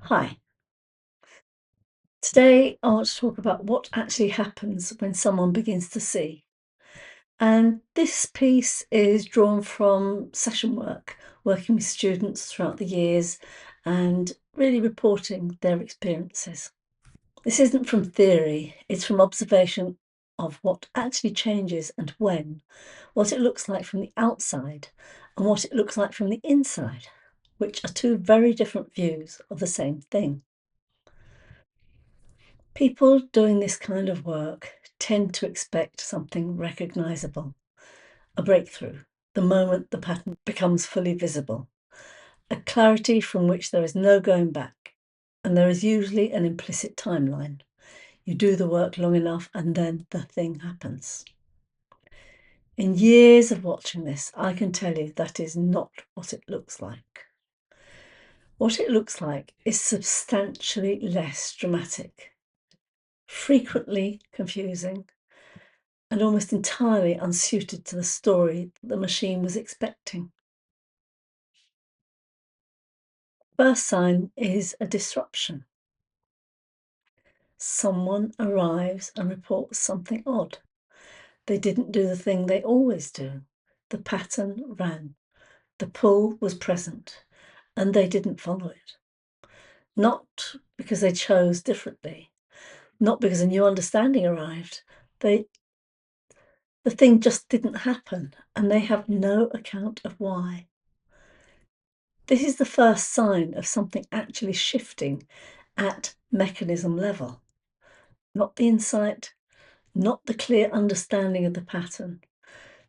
Hi. Today, I want to talk about what actually happens when someone begins to see. And this piece is drawn from session work, working with students throughout the years and really reporting their experiences. This isn't from theory, it's from observation of what actually changes and when, what it looks like from the outside and what it looks like from the inside, which are two very different views of the same thing. People doing this kind of work tend to expect something recognizable, a breakthrough, the moment the pattern becomes fully visible, a clarity from which there is no going back, and there is usually an implicit timeline. You do the work long enough and then the thing happens. In years of watching this, I can tell you that is not what it looks like. What it looks like is substantially less dramatic, frequently confusing, and almost entirely unsuited to the story the machine was expecting. First sign is a disruption. Someone arrives and reports something odd. They didn't do the thing they always do. The pattern ran. The pull was present, and they didn't follow it. Not because they chose differently, not because a new understanding arrived. They the thing just didn't happen, and they have no account of why. This is the first sign of something actually shifting at mechanism level. Not the insight, not the clear understanding of the pattern,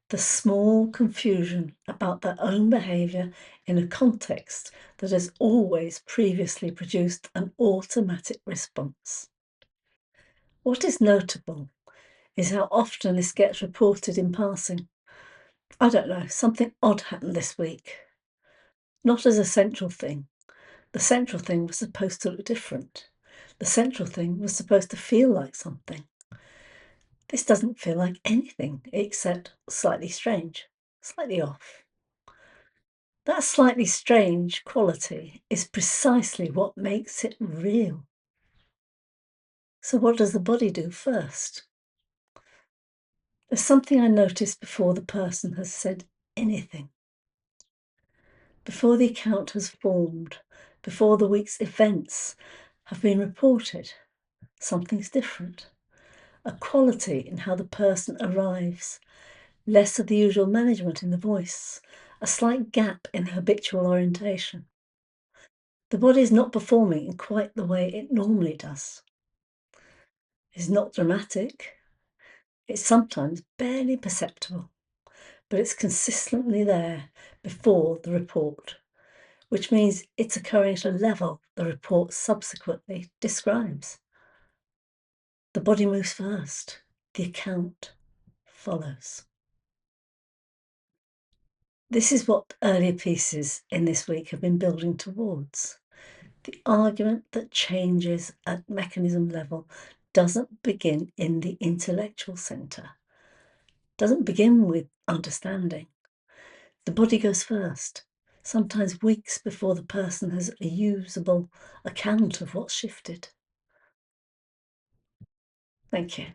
the small confusion about their own behaviour in a context that has always previously produced an automatic response. What is notable is how often this gets reported in passing. I don't know, something odd happened this week. Not as a central thing. The central thing was supposed to look different. The central thing was supposed to feel like something. This doesn't feel like anything except slightly strange, slightly off. That slightly strange quality is precisely what makes it real. So what does the body do first? There's something I noticed before the person has said anything, before the account has formed, before the week's events have been reported. Something's different. A quality in how the person arrives, less of the usual management in the voice, a slight gap in habitual orientation. The body is not performing in quite the way it normally does. It's not dramatic. It's sometimes barely perceptible, but it's consistently there before the report, which means it's occurring at a level the report subsequently describes. The body moves first. The account follows. This is what earlier pieces in this week have been building towards. The argument that changes at mechanism level doesn't begin in the intellectual centre, doesn't begin with understanding. The body goes first, sometimes weeks before the person has a usable account of what's shifted. Thank you.